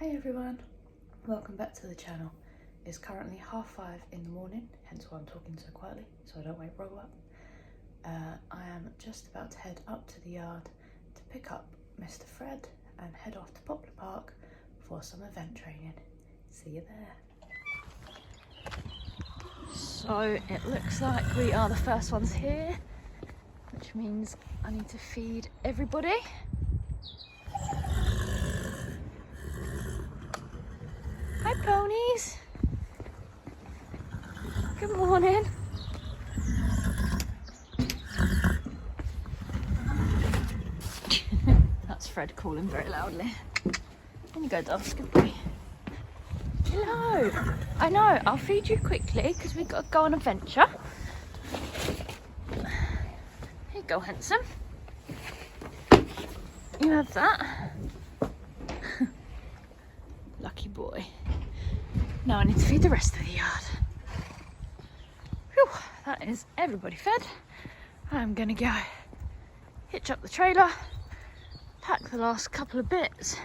Hey everyone, welcome back to the channel. It's currently 5:30 in the morning, hence why I'm talking so quietly, so I don't wake Rob up. I am just about to head up to the yard to pick up Mr. Fred and head off to Poplar Park for some event training. See you there. So it looks like we are the first ones here, which means I need to feed everybody. Hi ponies! Good morning! That's Fred calling very loudly. There you go, Doss, good boy. Hello! I know, I'll feed you quickly because we've got to go on an adventure. Here you go, handsome. You have that. Lucky boy. Now I need to feed the rest of the yard. Whew, that is everybody fed. I'm gonna go hitch up the trailer, pack the last couple of bits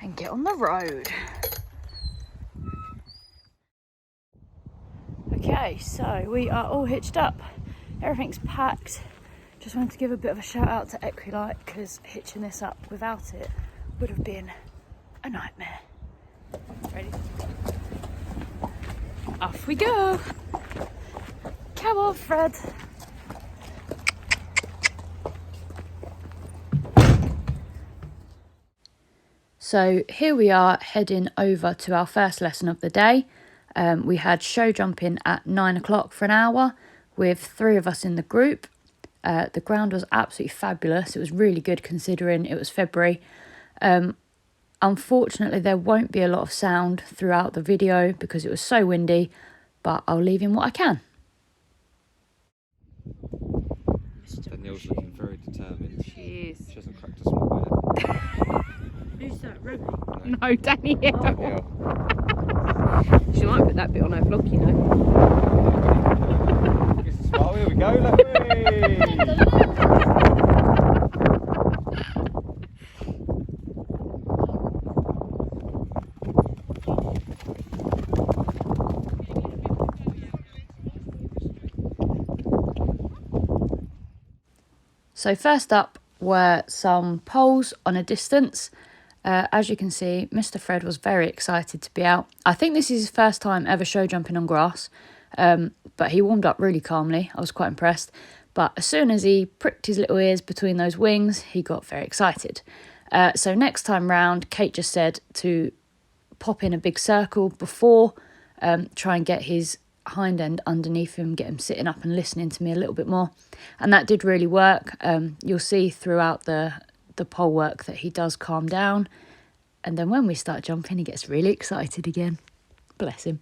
and get on the road. Okay, so we are all hitched up. Everything's packed. Just wanted to give a bit of a shout out to Equilight because hitching this up without it would have been a nightmare. Ready? Off we go! Come on, Fred! So here we are heading over to our first lesson of the day. We had show jumping at 9 o'clock for an hour with 3 of us in the group. The ground was absolutely fabulous. It was really good considering it was February. Unfortunately, there won't be a lot of sound throughout the video because it was so windy, but I'll leave in what I can. Danielle's looking very determined. She is. She hasn't cracked a small yet. Who's that, Ruby? No, Danielle. Danielle. She might put that bit on her vlog, you know. It's a smile, here we go, look. Hey! So first up were some poles on a distance. As you can see, Mr. Fred was very excited to be out. I think this is his first time ever show jumping on grass, but he warmed up really calmly. I was quite impressed. But as soon as he pricked his little ears between those wings, he got very excited. So next time round, Kate just said to pop in a big circle before, try and get his hind end underneath him, get him sitting up and listening to me a little bit more, and that did really work. You'll see throughout the pole work that he does calm down, and then when we start jumping he gets really excited again. Bless him.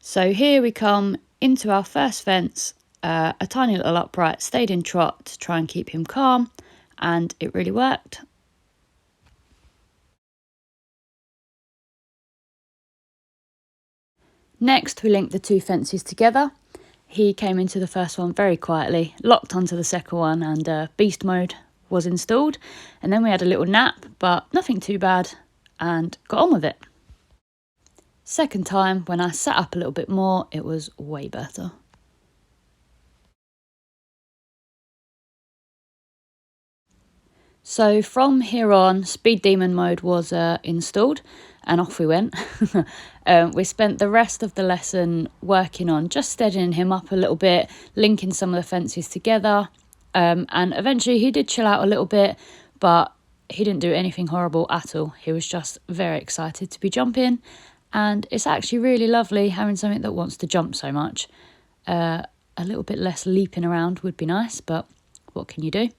So here we come into our first fence. A tiny little upright, stayed in trot to try and keep him calm, and it really worked. Next, we linked the 2 fences together. He came into the first one very quietly, locked onto the second one, and beast mode was installed. And then we had a little nap, but nothing too bad, and got on with it. Second time, when I sat up a little bit more, it was way better. So from here on, Speed Demon mode was installed, and off we went. We spent the rest of the lesson working on just steadying him up a little bit, linking some of the fences together, and eventually he did chill out a little bit, but he didn't do anything horrible at all. He was just very excited to be jumping. And it's actually really lovely having something that wants to jump so much. a little bit less leaping around would be nice, but what can you do?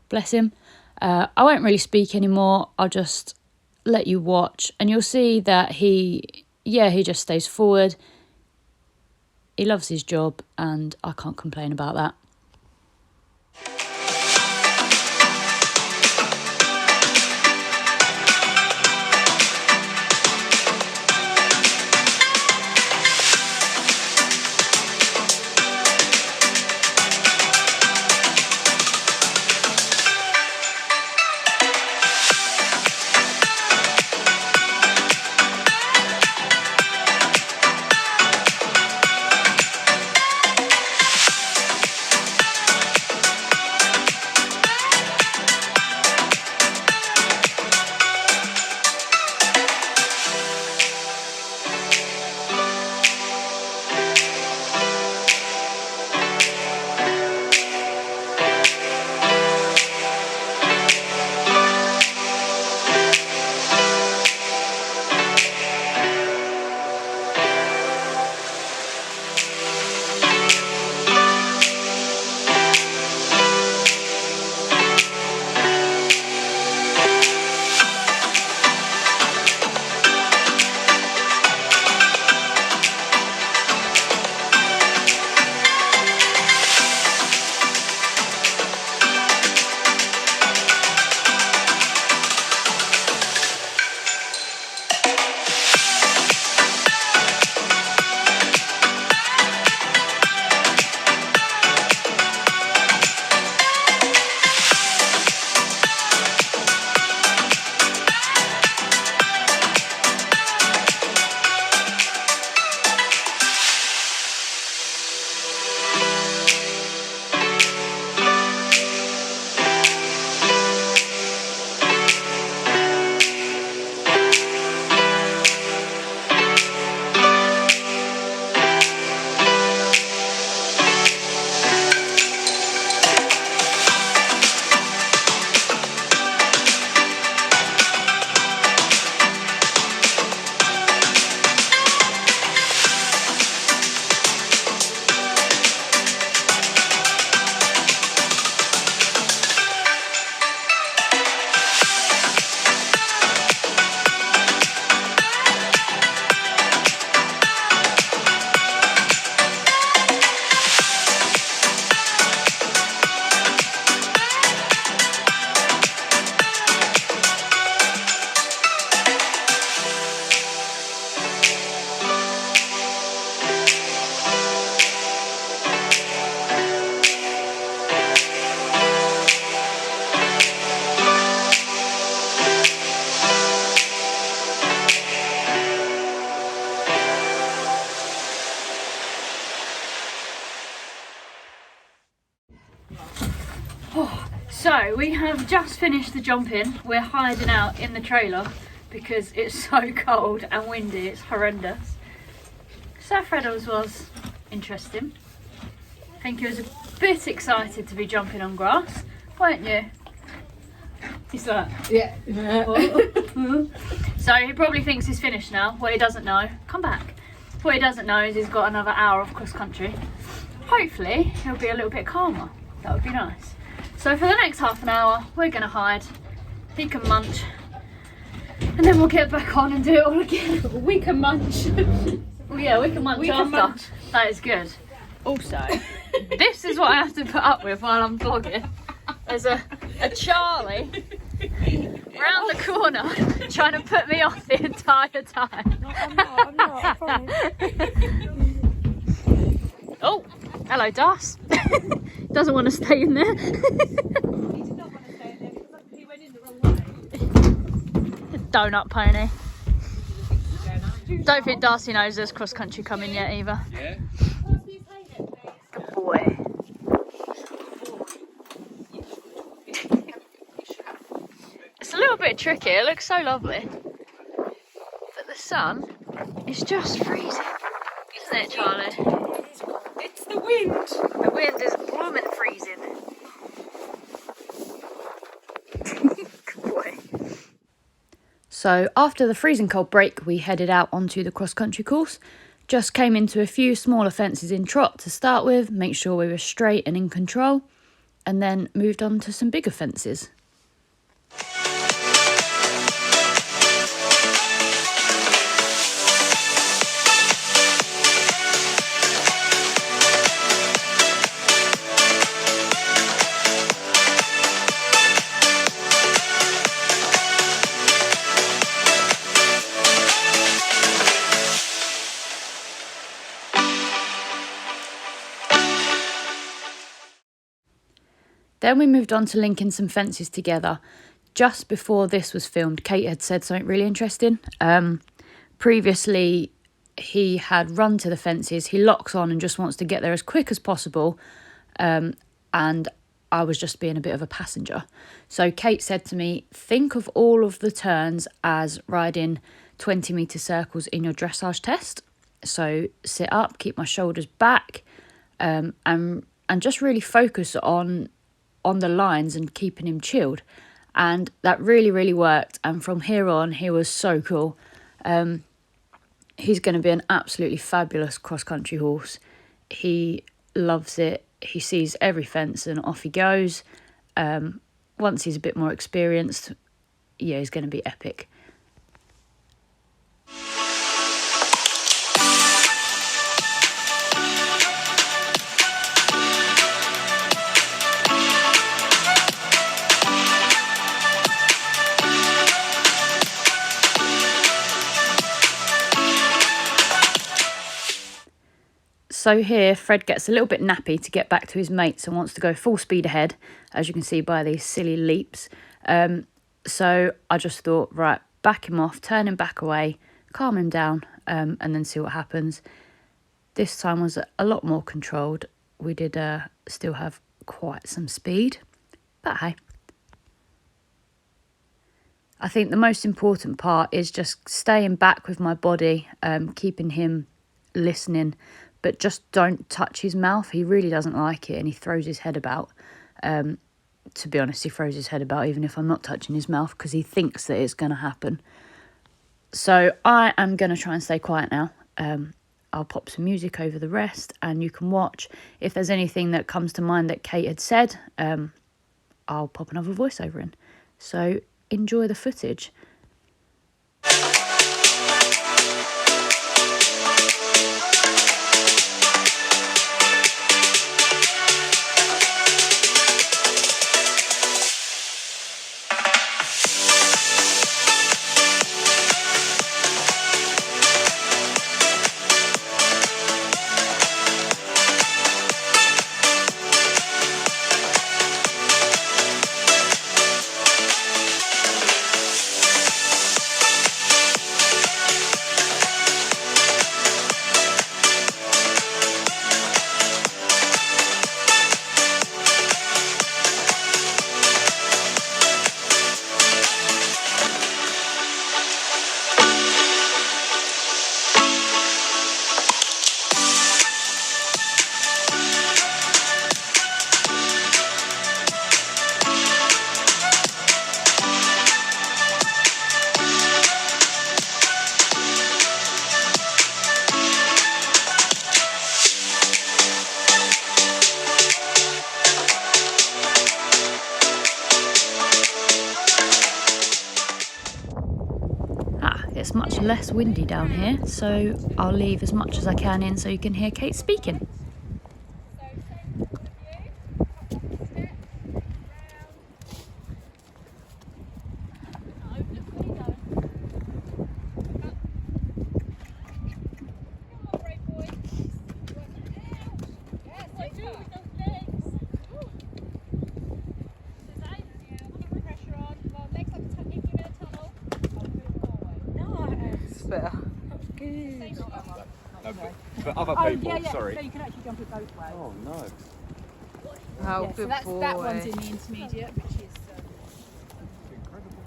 Bless him. I won't really speak anymore. I'll just let you watch, and you'll see that he just stays forward. He loves his job, and I can't complain about that. So we have just finished the jumping. We're hiding out in the trailer because it's so cold and windy, it's horrendous. Sir.Freddles was interesting. I think he was a bit excited to be jumping on grass, weren't you? He's like, Yeah. so he probably thinks he's finished now. What he doesn't know, come back. What he doesn't know is he's got another hour of cross country. Hopefully he'll be a little bit calmer. That would be nice. So for the next half an hour, we're gonna hide. He can munch, and then we'll get back on and do it all again. We can munch. Well, yeah, we can munch We after. can munch. That is good. Also, This is what I have to put up with while I'm vlogging. There's a Charlie round the corner trying to put me off the entire time. I'm not, I promise. Oh, hello, Das. Doesn't want to stay in there. He did not want to stay in there because he went in the wrong way. Donut pony. Don't think Darcy knows there's cross country coming yet either. Yeah. Good boy. It's a little bit tricky. It looks so lovely, but the sun is just freezing, isn't it, Charlie? It's the wind. The wind is blooming freezing. Good boy. So after the freezing cold break, we headed out onto the cross country course Just came into a few smaller fences in trot to start with, make sure we were straight and in control, and then moved on to some bigger fences. Then we moved on to linking some fences together. Just before this was filmed, Kate had said something really interesting. Previously, he had run to the fences, he locks on and just wants to get there as quick as possible. And I was just being a bit of a passenger. So Kate said to me, think of all of the turns as riding 20-metre circles in your dressage test. So sit up, keep my shoulders back, and just really focus on the lines and keeping him chilled. And that really, really worked. And from here on, he was so cool. He's going to be an absolutely fabulous cross-country horse. He loves it. He sees every fence and off he goes. Once he's a bit more experienced, yeah, he's going to be epic. So here, Fred gets a little bit nappy to get back to his mates and wants to go full speed ahead, as you can see by these silly leaps. So I just thought, right, back him off, turn him back away, calm him down, and then see what happens. This time was a lot more controlled. We did still have quite some speed, but hey. I think the most important part is just staying back with my body, keeping him listening, but just don't touch his mouth. He really doesn't like it and he throws his head about. To be honest, he throws his head about even if I'm not touching his mouth because he thinks that it's going to happen. So I am going to try and stay quiet now. I'll pop some music over the rest and you can watch. If there's anything that comes to mind that Kate had said, I'll pop another voiceover in. So enjoy the footage. It's much less windy down here, so I'll leave as much as I can in so you can hear Kate speaking. Better. No, but other people, sorry. So you can actually jump it both ways. Oh no. Oh, Yeah, good so that's, boy. that one's in the intermediate, which is... Incredible.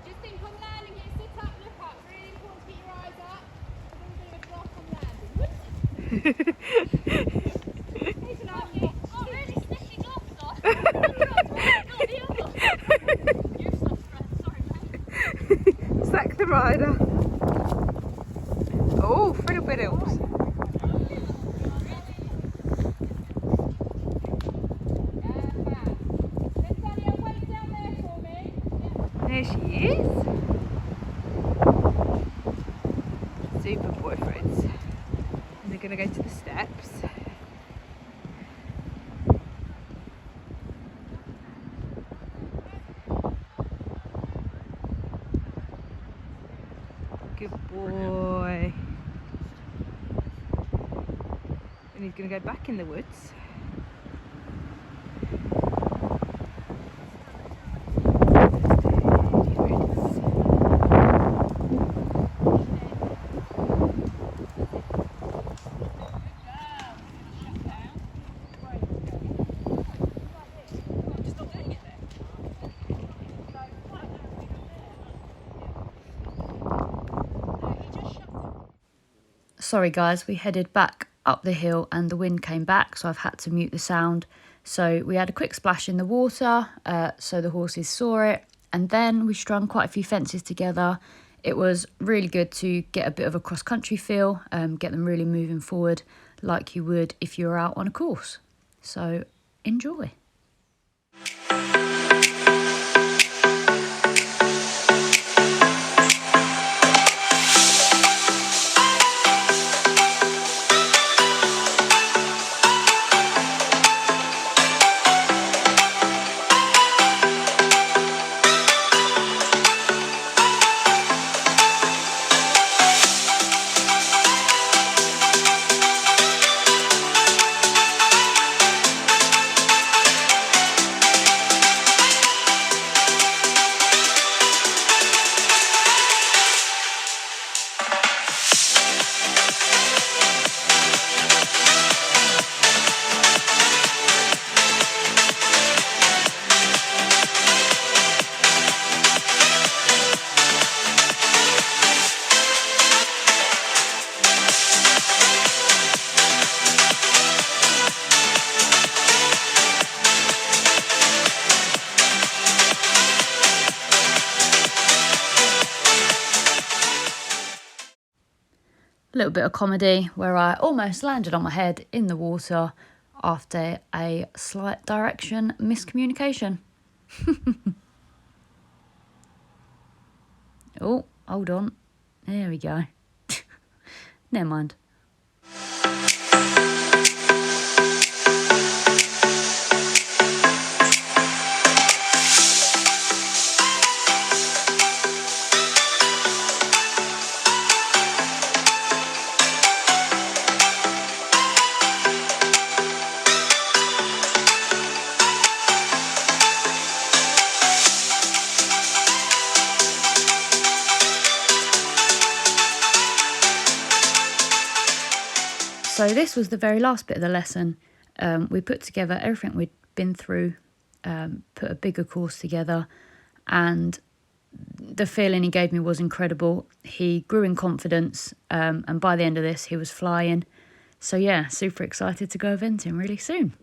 Just think on landing here, sit up, look up. Really important to keep your eyes up. We're going to do a drop on landing. He's lucky. Oh, really sniffy gloves on. You've lost breath, sorry mate. rider. Oh, Freddie. There she is. Super boyfriends. And they're going to go to the steps. Good boy. And he's going to go back in the woods. Sorry guys, we headed back up the hill and the wind came back, so I've had to mute the sound. So we had a quick splash in the water, so the horses saw it, and then we strung quite a few fences together. It was really good to get a bit of a cross-country feel, get them really moving forward like you would if you were out on a course. So enjoy. A little bit of comedy where I almost landed on my head in the water after a slight direction miscommunication. Oh, hold on. There we go. Never mind. So this was the very last bit of the lesson. We put together everything we'd been through, put a bigger course together, and the feeling he gave me was incredible. He grew in confidence, and by the end of this, he was flying. So yeah, super excited to go eventing really soon.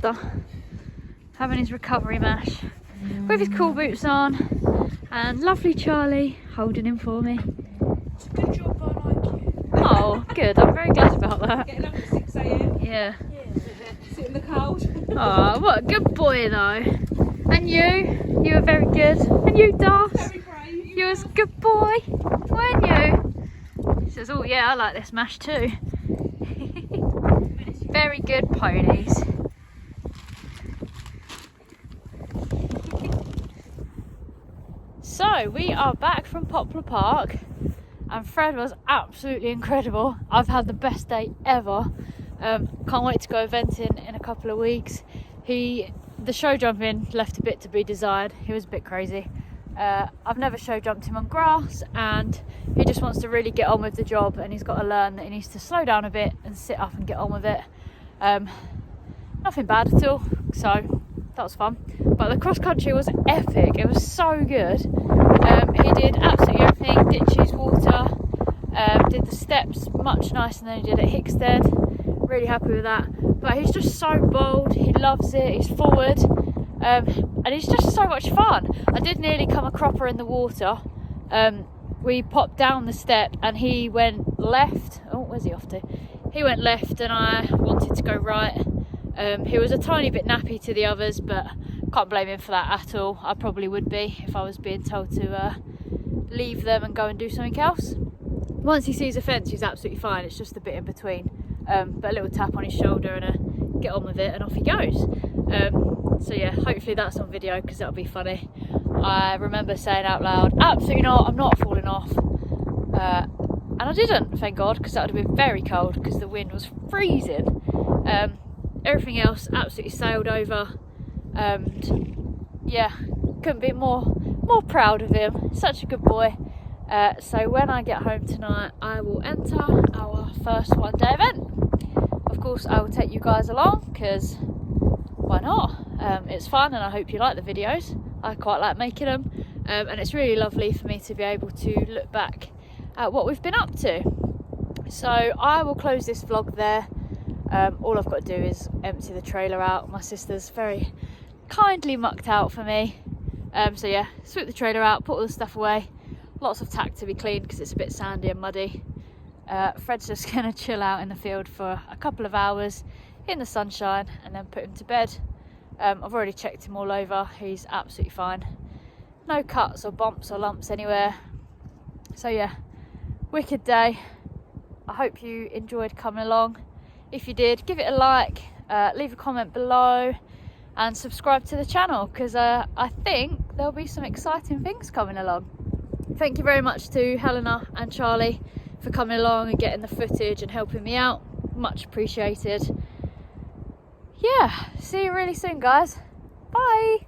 after having his recovery mash with his cool boots on, and lovely Charlie holding him for me. Good job, I like you. Oh, good. I'm very glad about that. Getting up at 6 a.m. Yeah. Sit in the cold. Oh, what a good boy though. And you were very good. And you, Darth, Very brave. you was a good boy, weren't you? He says, oh yeah, I like this mash too. Very good ponies. So we are back from Poplar Park, and Fred was absolutely incredible. I've had the best day ever. Can't wait to go eventing in a couple of weeks. The show jumping left a bit to be desired. He was a bit crazy. I've never show jumped him on grass, and he just wants to really get on with the job, and he's got to learn that he needs to slow down a bit and sit up and get on with it. Nothing bad at all, so that was fun. But the cross country was epic. It was so good. He did absolutely everything: ditches, water, did the steps much nicer than he did at Hickstead. Really happy with that. But he's just so bold, he loves it, he's forward, and he's just so much fun. I did nearly come a cropper in the water. We popped down the step and he went left. Oh, where's he off to? He went left and I wanted to go right. He was a tiny bit nappy to the others, but can't blame him for that at all. I probably would be if I was being told to leave them and go and do something else. Once he sees a fence, he's absolutely fine. It's just a bit in between. But a little tap on his shoulder and a get on with it, and off he goes. So yeah, hopefully that's on video because that'll be funny. I remember saying out loud, absolutely not, I'm not falling off. And I didn't, thank God, because that would have been very cold because the wind was freezing. Everything else absolutely sailed over. Yeah, couldn't be more proud of him. Such a good boy. So when I get home tonight, I will enter our first one-day event. Of course, I will take you guys along because why not? It's fun and I hope you like the videos. I quite like making them, and it's really lovely for me to be able to look back at what we've been up to. So I will close this vlog there. All I've got to do is empty the trailer out. My sister's very kindly mucked out for me. So yeah, sweep the trailer out, put all the stuff away. Lots of tack to be cleaned because it's a bit sandy and muddy. Fred's just going to chill out in the field for a couple of hours in the sunshine and then put him to bed. I've already checked him all over. He's absolutely fine. No cuts or bumps or lumps anywhere. So yeah, wicked day. I hope you enjoyed coming along. If you did, give it a like, leave a comment below and subscribe to the channel because I think there'll be some exciting things coming along. Thank you very much to Helena and Charlie for coming along and getting the footage and helping me out. Much appreciated. Yeah, see you really soon, guys. Bye.